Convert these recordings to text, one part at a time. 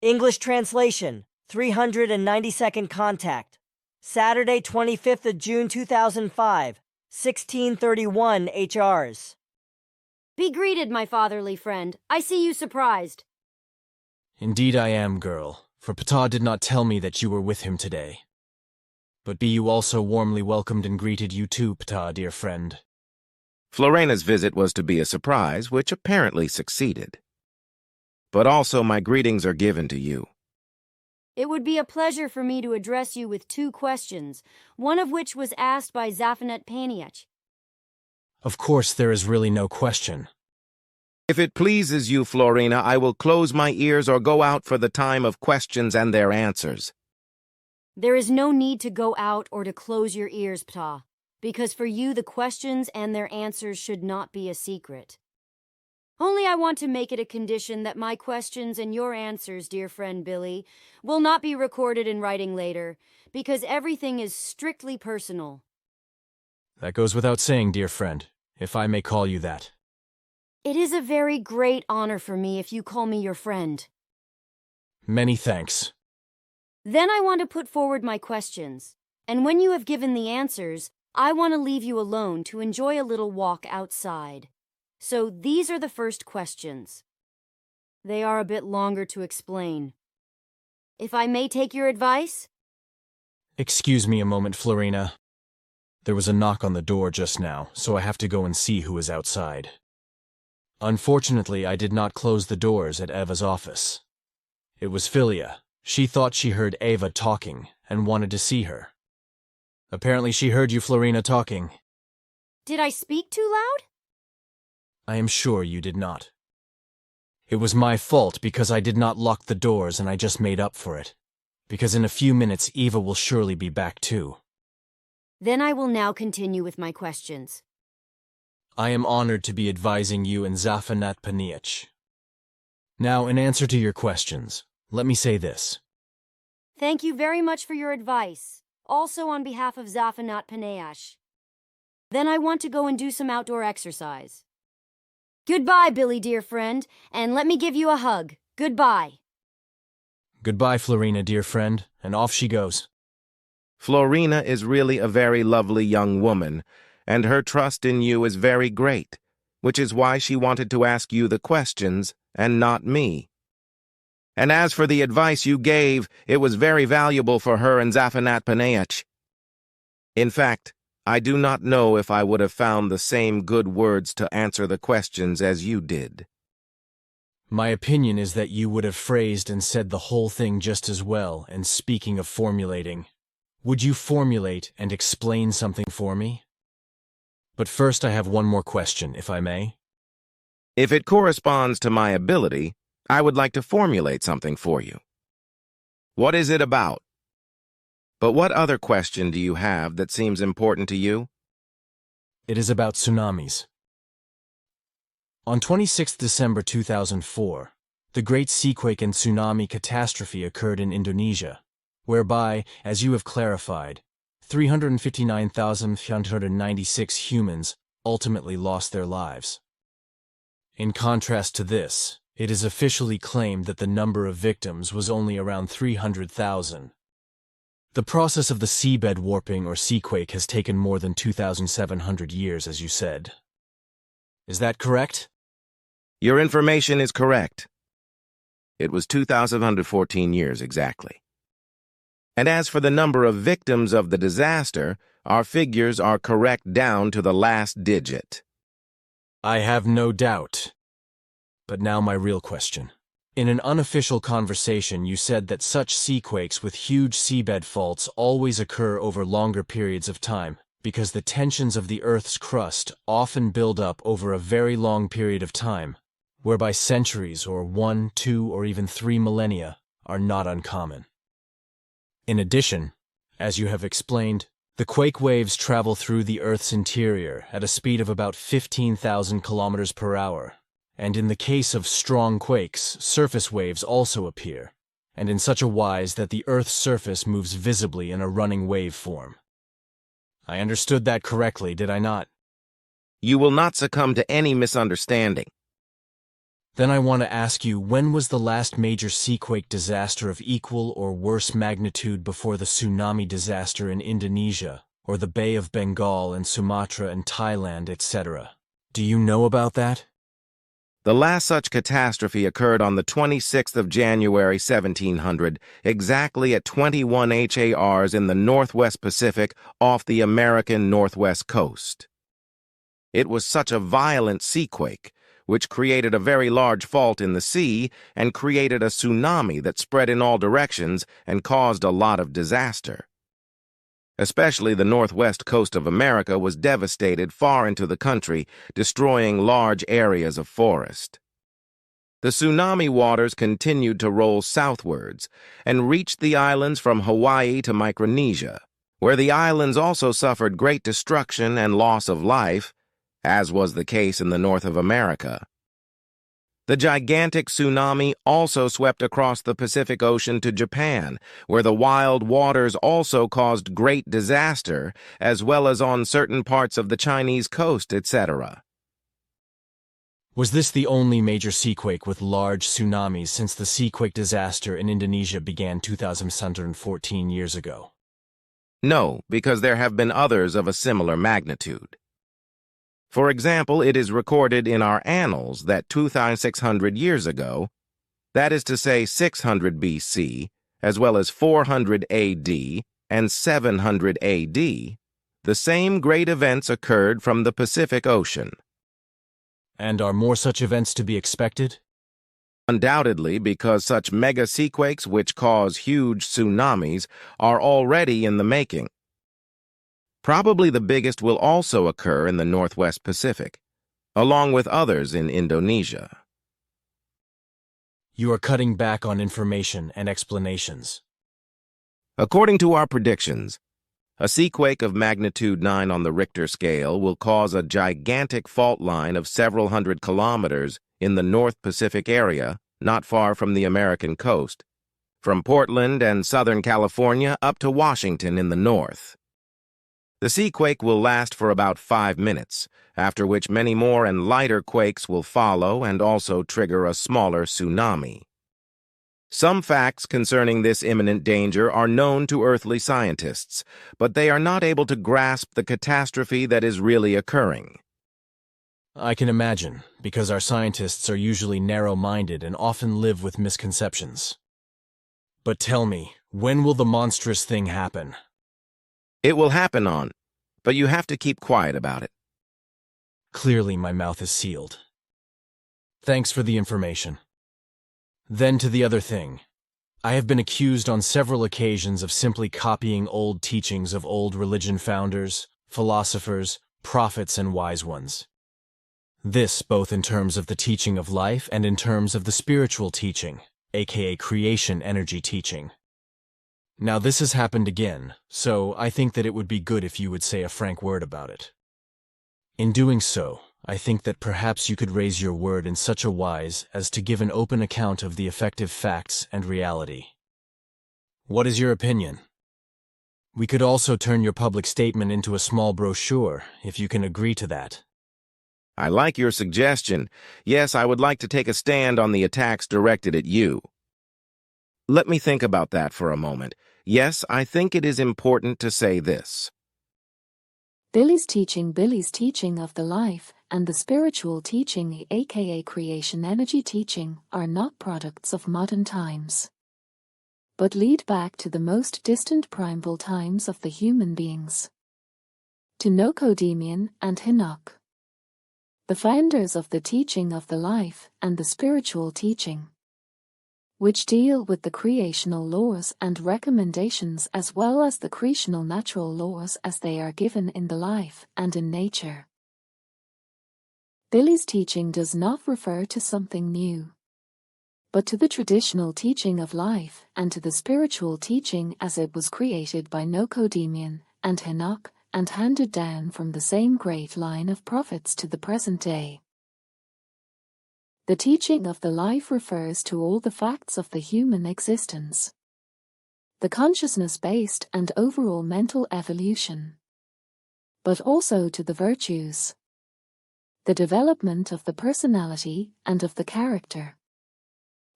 English translation, 392nd contact. Saturday, 25th of June 2005, 1631 HRs. Be greeted, my fatherly friend. I see you surprised. Indeed I am, girl, for Ptaah did not tell me that you were with him today. But be you also warmly welcomed and greeted, you too, Ptaah, dear friend. Florena's visit was to be a surprise, which apparently succeeded. But also my greetings are given to you. It would be a pleasure for me to address you with 2 questions, one of which was asked by Ptaah. Of course, there is really no question. If it pleases you, Florena, I will close my ears or go out for the time of questions and their answers. There is no need to go out or to close your ears, Ptaah, because for you the questions and their answers should not be a secret. Only I want to make it a condition that my questions and your answers, dear friend Billy, will not be recorded in writing later, because everything is strictly personal. That goes without saying, dear friend, if I may call you that. It is a very great honor for me if you call me your friend. Many thanks. Then I want to put forward my questions, and when you have given the answers, I want to leave you alone to enjoy a little walk outside. So these are the first questions. They are a bit longer to explain. If I may take your advice? Excuse me a moment, Florena. There was a knock on the door just now, so I have to go and see who is outside. Unfortunately, I did not close the doors at Eva's office. It was Philia. She thought she heard Eva talking and wanted to see her. Apparently she heard you, Florena, talking. Did I speak too loud? I am sure you did not. It was my fault because I did not lock the doors and I just made up for it. Because in a few minutes Eva will surely be back too. Then I will now continue with my questions. I am honored to be advising you and Ptaah. Now, in answer to your questions, let me say this. Thank you very much for your advice, also on behalf of Ptaah. Then I want to go and do some outdoor exercise. Goodbye, Billy, dear friend, and let me give you a hug. Goodbye. Goodbye, Florena, dear friend, and off she goes. Florena is really a very lovely young woman, and her trust in you is very great, which is why she wanted to ask you the questions and not me. And as for the advice you gave, it was very valuable for her and Ptaah. In fact, I do not know if I would have found the same good words to answer the questions as you did. My opinion is that you would have phrased and said the whole thing just as well, and speaking of formulating, would you formulate and explain something for me? But first I have one more question, if I may. If it corresponds to my ability, I would like to formulate something for you. What is it about? But what other question do you have that seems important to you? It is about tsunamis. On 26 December 2004, the Great Seaquake and Tsunami Catastrophe occurred in Indonesia, whereby, as you have clarified, 359,596 humans ultimately lost their lives. In contrast to this, it is officially claimed that the number of victims was only around 300,000. The process of the seabed warping or seaquake has taken more than 2,700 years, as you said. Is that correct? Your information is correct. It was 2,114 years exactly. And as for the number of victims of the disaster, our figures are correct down to the last digit. I have no doubt. But now my real question. In an unofficial conversation, you said that such seaquakes with huge seabed faults always occur over longer periods of time, because the tensions of the Earth's crust often build up over a very long period of time, whereby centuries or 1, 2, or even 3 millennia are not uncommon. In addition, as you have explained, the quake waves travel through the Earth's interior at a speed of about 15,000 kilometers per hour. And in the case of strong quakes, surface waves also appear, and in such a wise that the Earth's surface moves visibly in a running wave form. I understood that correctly, did I not? You will not succumb to any misunderstanding. Then I want to ask you, when was the last major seaquake disaster of equal or worse magnitude before the tsunami disaster in Indonesia, or the Bay of Bengal and Sumatra and Thailand, etc.? Do you know about that? The last such catastrophe occurred on the 26th of January 1700, exactly at 21 HARs in the Northwest Pacific off the American Northwest coast. It was such a violent seaquake, which created a very large fault in the sea and created a tsunami that spread in all directions and caused a lot of disaster. Especially the northwest coast of America was devastated far into the country, destroying large areas of forest. The tsunami waters continued to roll southwards and reached the islands from Hawaii to Micronesia, where the islands also suffered great destruction and loss of life, as was the case in the North of America. The gigantic tsunami also swept across the Pacific Ocean to Japan, where the wild waters also caused great disaster, as well as on certain parts of the Chinese coast, etc. Was this the only major seaquake with large tsunamis since the seaquake disaster in Indonesia began 2,614 years ago? No, because there have been others of a similar magnitude. For example, it is recorded in our annals that 2,600 years ago, that is to say 600 BC, as well as 400 AD and 700 AD, the same great events occurred from the Pacific Ocean. And are more such events to be expected? Undoubtedly, because such mega seaquakes which cause huge tsunamis are already in the making. Probably the biggest will also occur in the Northwest Pacific, along with others in Indonesia. You are cutting back on information and explanations. According to our predictions, a seaquake of magnitude 9 on the Richter scale will cause a gigantic fault line of several hundred kilometers in the North Pacific area, not far from the American coast, from Portland and Southern California up to Washington in the north. The seaquake will last for about 5 minutes, after which many more and lighter quakes will follow and also trigger a smaller tsunami. Some facts concerning this imminent danger are known to earthly scientists, but they are not able to grasp the catastrophe that is really occurring. I can imagine, because our scientists are usually narrow-minded and often live with misconceptions. But tell me, when will the monstrous thing happen? It will happen on, but you have to keep quiet about it. Clearly my mouth is sealed. Thanks for the information. Then to the other thing. I have been accused on several occasions of simply copying old teachings of old religion founders, philosophers, prophets, and wise ones. This both in terms of the teaching of life and in terms of the spiritual teaching, aka creation energy teaching. Now this has happened again, so I think that it would be good if you would say a frank word about it. In doing so, I think that perhaps you could raise your word in such a wise as to give an open account of the effective facts and reality. What is your opinion? We could also turn your public statement into a small brochure, if you can agree to that. I like your suggestion. Yes, I would like to take a stand on the attacks directed at you. Let me think about that for a moment. Yes, I think it is important to say this. Billy's teaching of the life and the spiritual teaching, aka creation energy teaching, are not products of modern times, but lead back to the most distant primeval times of the human beings, to Nocodemian and Hinnock, the founders of the teaching of the life and the spiritual teaching, which deal with the creational laws and recommendations as well as the creational natural laws as they are given in the life and in nature. Billy's teaching does not refer to something new, but to the traditional teaching of life and to the spiritual teaching as it was created by Nocodemian and Hinnock and handed down from the same great line of prophets to the present day. The teaching of the life refers to all the facts of the human existence, the consciousness-based and overall mental evolution, but also to the virtues, the development of the personality and of the character,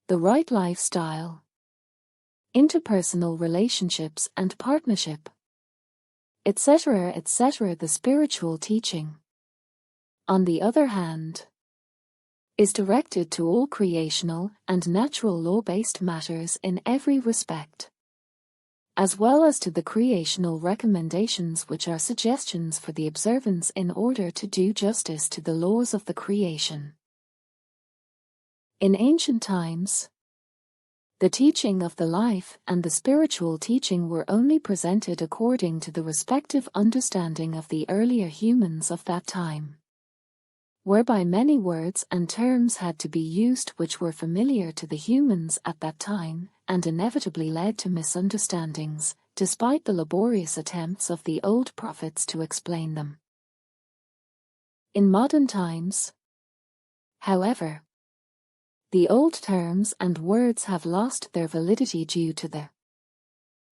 the right lifestyle, interpersonal relationships and partnership, etc., etc. The spiritual teaching, on the other hand, is directed to all creational and natural law-based matters in every respect, as well as to the creational recommendations which are suggestions for the observance in order to do justice to the laws of the creation. In ancient times, the teaching of the life and the spiritual teaching were only presented according to the respective understanding of the earlier humans of that time, whereby many words and terms had to be used which were familiar to the humans at that time, and inevitably led to misunderstandings, despite the laborious attempts of the old prophets to explain them. In modern times, however, the old terms and words have lost their validity due to the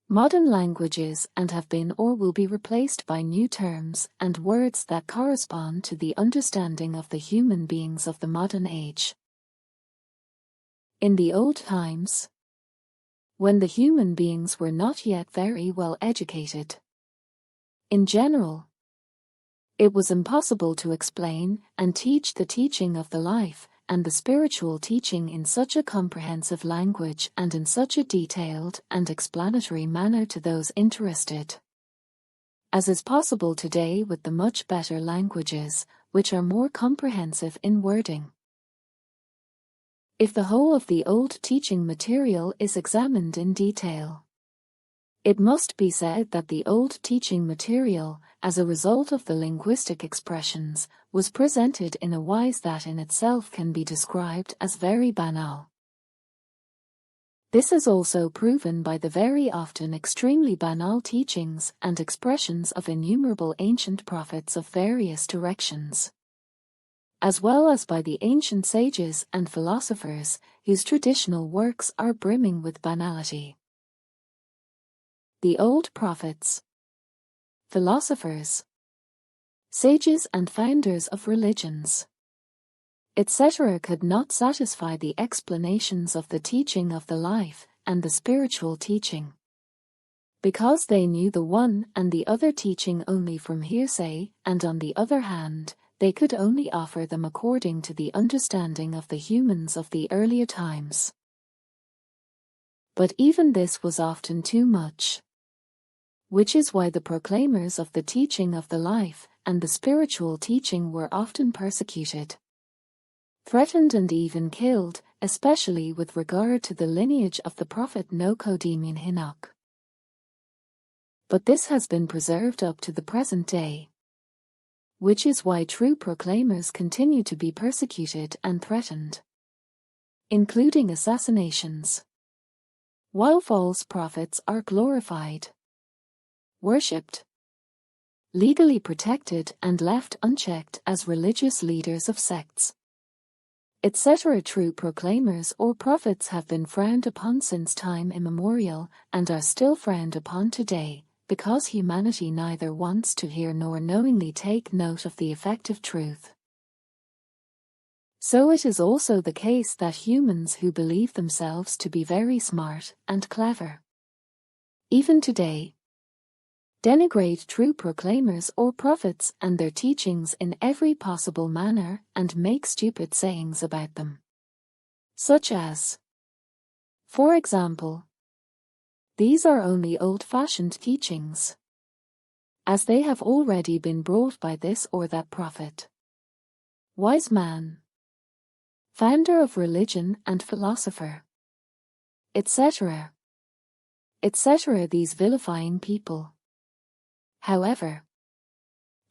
modern languages and have been or will be replaced by new terms and words that correspond to the understanding of the human beings of the modern age. In the old times, when the human beings were not yet very well educated, in general, it was impossible to explain and teach the teaching of the life and the spiritual teaching in such a comprehensive language and in such a detailed and explanatory manner to those interested, as is possible today with the much better languages, which are more comprehensive in wording. If the whole of the old teaching material is examined in detail, it must be said that the old teaching material, as a result of the linguistic expressions, was presented in a wise that in itself can be described as very banal. This is also proven by the very often extremely banal teachings and expressions of innumerable ancient prophets of various directions, as well as by the ancient sages and philosophers whose traditional works are brimming with banality. The old prophets, philosophers, sages and founders of religions, etc. could not satisfy the explanations of the teaching of the life and the spiritual teaching, because they knew the one and the other teaching only from hearsay, and on the other hand, they could only offer them according to the understanding of the humans of the earlier times. But even this was often too much, which is why the proclaimers of the teaching of the life and the spiritual teaching were often persecuted, threatened and even killed, especially with regard to the lineage of the prophet Enoch. But this has been preserved up to the present day, which is why true proclaimers continue to be persecuted and threatened, including assassinations, while false prophets are glorified, worshipped, legally protected and left unchecked as religious leaders of sects, etc. True proclaimers or prophets have been frowned upon since time immemorial and are still frowned upon today, because humanity neither wants to hear nor knowingly take note of the effective truth. So it is also the case that humans who believe themselves to be very smart and clever, even today, denigrate true proclaimers or prophets and their teachings in every possible manner and make stupid sayings about them, such as, for example, these are only old-fashioned teachings, as they have already been brought by this or that prophet, wise man, founder of religion and philosopher, etc., etc. These vilifying people, however,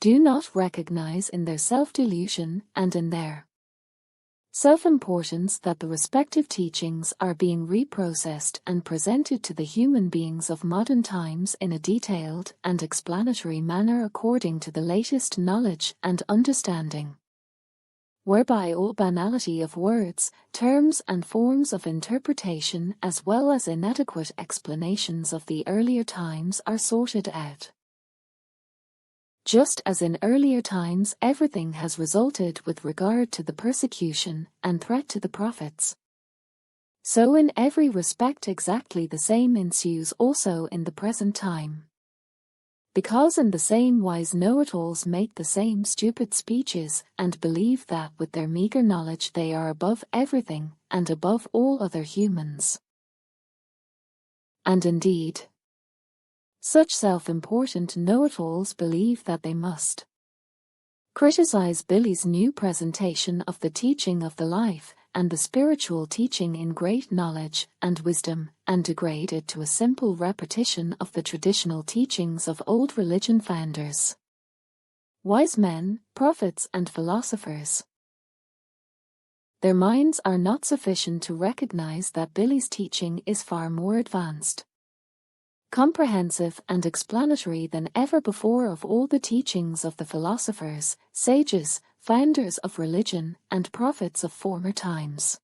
do not recognize in their self-delusion and in their self-importance that the respective teachings are being reprocessed and presented to the human beings of modern times in a detailed and explanatory manner according to the latest knowledge and understanding, whereby all banality of words, terms and forms of interpretation as well as inadequate explanations of the earlier times are sorted out. Just as in earlier times everything has resulted with regard to the persecution and threat to the prophets, so in every respect exactly the same ensues also in the present time. Because in the same wise know-it-alls make the same stupid speeches and believe that with their meager knowledge they are above everything and above all other humans. And indeed, such self-important know-it-alls believe that they must criticize Billy's new presentation of the teaching of the life and the spiritual teaching in great knowledge and wisdom, and degrade it to a simple repetition of the traditional teachings of old religion founders, wise men, prophets and philosophers. Their minds are not sufficient to recognize that Billy's teaching is far more advanced, comprehensive and explanatory than ever before of all the teachings of the philosophers, sages, founders of religion, and prophets of former times.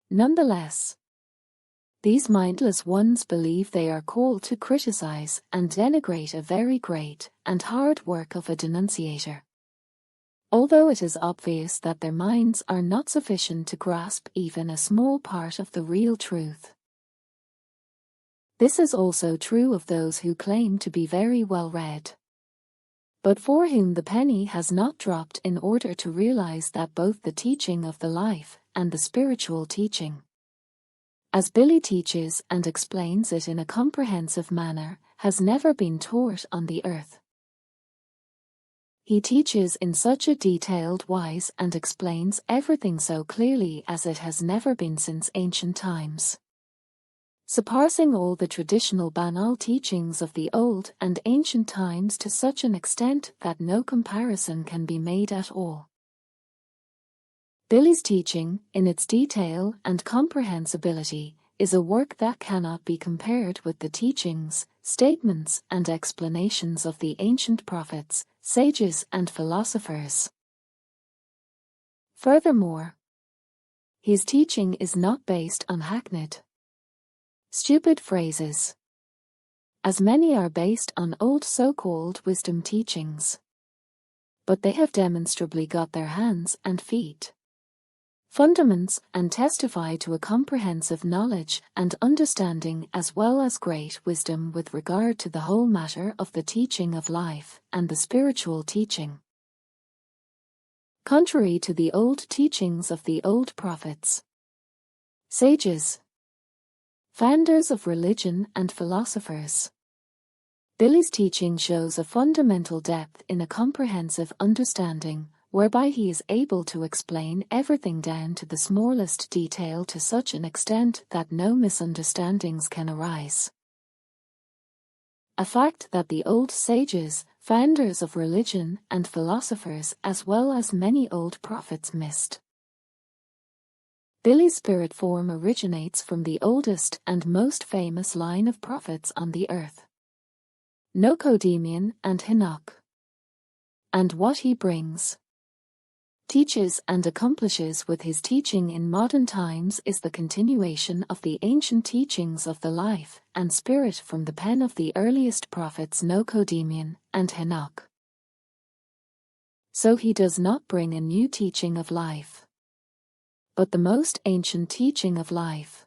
Nonetheless, these mindless ones believe they are called to criticize and denigrate a very great and hard work of a denunciator, although it is obvious that their minds are not sufficient to grasp even a small part of the real truth. This is also true of those who claim to be very well read, but for whom the penny has not dropped in order to realize that both the teaching of the life and the spiritual teaching, as Billy teaches and explains it in a comprehensive manner, has never been taught on the earth. He teaches in such a detailed wise and explains everything so clearly as it has never been since ancient times, surpassing all the traditional banal teachings of the old and ancient times to such an extent that no comparison can be made at all. Billy's teaching, in its detail and comprehensibility, is a work that cannot be compared with the teachings, statements and explanations of the ancient prophets, sages and philosophers. Furthermore, his teaching is not based on hackneyed, stupid phrases, as many are based on old so-called wisdom teachings, but they have demonstrably got their hands and feet, fundaments, and testify to a comprehensive knowledge and understanding as well as great wisdom with regard to the whole matter of the teaching of life and the spiritual teaching. Contrary to the old teachings of the old prophets, sages, founders of religion and philosophers, Billy's teaching shows a fundamental depth in a comprehensive understanding, whereby he is able to explain everything down to the smallest detail to such an extent that no misunderstandings can arise. A fact that the old sages, founders of religion and philosophers as well as many old prophets missed. Billy's spirit form originates from the oldest and most famous line of prophets on the earth, Nokodemian and Enoch. And what he brings, teaches and accomplishes with his teaching in modern times is the continuation of the ancient teachings of the life and spirit from the pen of the earliest prophets Nokodemian and Enoch. So he does not bring a new teaching of life, but the most ancient teaching of life,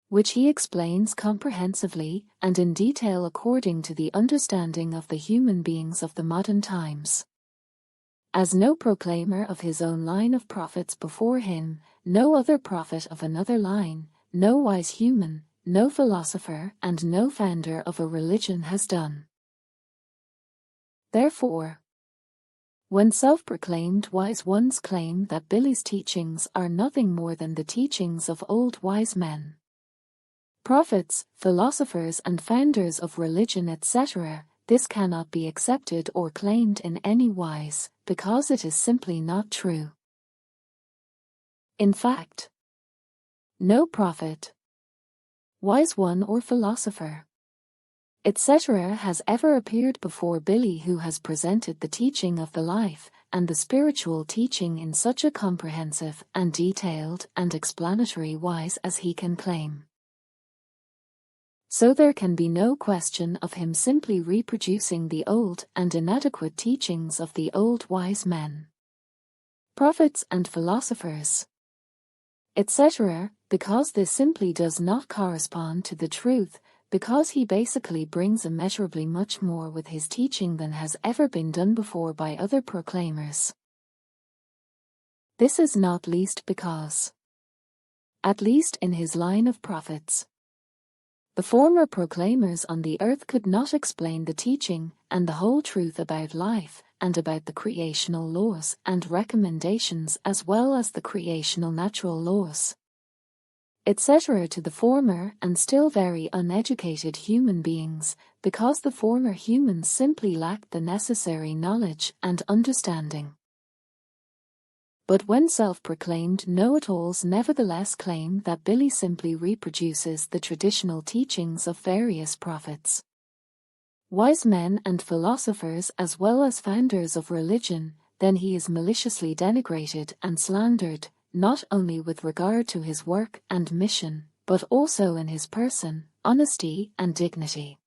which he explains comprehensively and in detail according to the understanding of the human beings of the modern times. As no proclaimer of his own line of prophets before him, no other prophet of another line, no wise human, no philosopher and no founder of a religion has done. Therefore, when self-proclaimed wise ones claim that Billy's teachings are nothing more than the teachings of old wise men, prophets, philosophers and founders of religion etc., this cannot be accepted or claimed in any wise, because it is simply not true. In fact, no prophet, wise one or philosopher, etc. has ever appeared before Billy who has presented the teaching of the life and the spiritual teaching in such a comprehensive and detailed and explanatory wise as he can claim. So there can be no question of him simply reproducing the old and inadequate teachings of the old wise men, prophets and philosophers, etc., because this simply does not correspond to the truth, because he basically brings immeasurably much more with his teaching than has ever been done before by other proclaimers. This is not least because, at least in his line of prophets, the former proclaimers on the earth could not explain the teaching and the whole truth about life and about the creational laws and recommendations as well as the creational natural laws, etc. to the former and still very uneducated human beings, because the former humans simply lacked the necessary knowledge and understanding. But when self-proclaimed know-it-alls nevertheless claim that Billy simply reproduces the traditional teachings of various prophets, wise men and philosophers as well as founders of religion, then he is maliciously denigrated and slandered, not only with regard to his work and mission, but also in his person, honesty and dignity.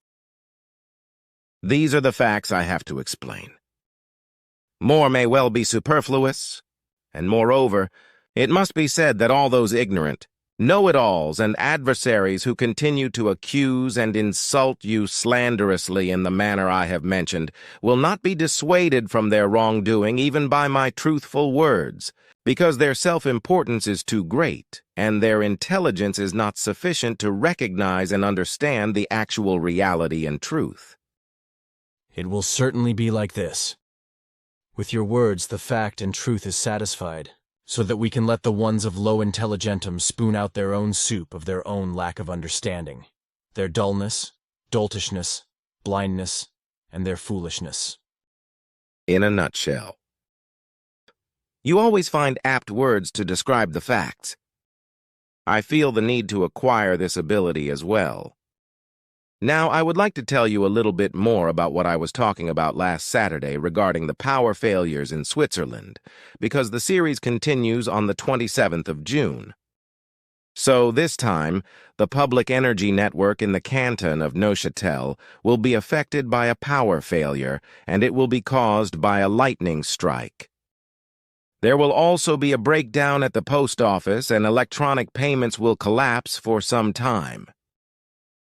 These are the facts I have to explain. More may well be superfluous, and moreover, it must be said that all those ignorant, know-it-alls and adversaries who continue to accuse and insult you slanderously in the manner I have mentioned will not be dissuaded from their wrongdoing even by my truthful words, because their self-importance is too great, and their intelligence is not sufficient to recognize and understand the actual reality and truth. It will certainly be like this. With your words, the fact and truth is satisfied, so that we can let the ones of low intelligentum spoon out their own soup of their own lack of understanding, their dullness, doltishness, blindness, and their foolishness. In a nutshell. You always find apt words to describe the facts. I feel the need to acquire this ability as well. Now, I would like to tell you a little bit more about what I was talking about last Saturday regarding the power failures in Switzerland, because the series continues on the 27th of June. So this time, the public energy network in the canton of Neuchâtel will be affected by a power failure, and it will be caused by a lightning strike. There will also be a breakdown at the post office, and electronic payments will collapse for some time.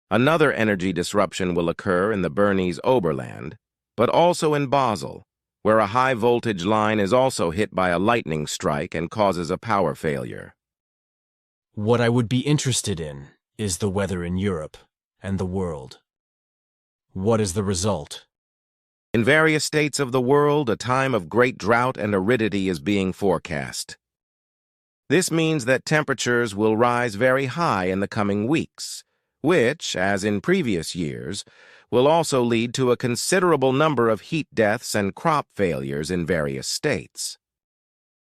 Another energy disruption will occur in the Bernese Oberland, but also in Basel, where a high-voltage line is also hit by a lightning strike and causes a power failure. What I would be interested in is the weather in Europe and the world. What is the result? In various states of the world, a time of great drought and aridity is being forecast. This means that temperatures will rise very high in the coming weeks, which, as in previous years, will also lead to a considerable number of heat deaths and crop failures in various states.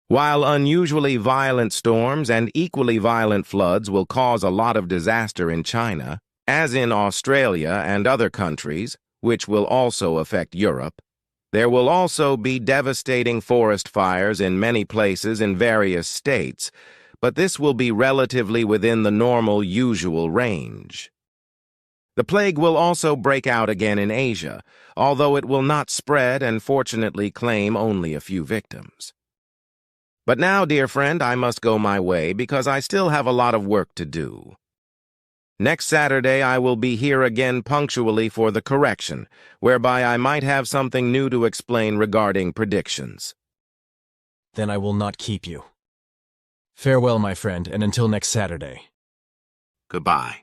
While unusually violent storms and equally violent floods will cause a lot of disaster in China, as in Australia and other countries, which will also affect Europe, there will also be devastating forest fires in many places in various states, but this will be relatively within the normal usual range. The plague will also break out again in Asia, although it will not spread and fortunately claim only a few victims. But now, dear friend, I must go my way because I still have a lot of work to do. Next Saturday I will be here again punctually for the correction, whereby I might have something new to explain regarding predictions. Then I will not keep you. Farewell, my friend, and until next Saturday. Goodbye.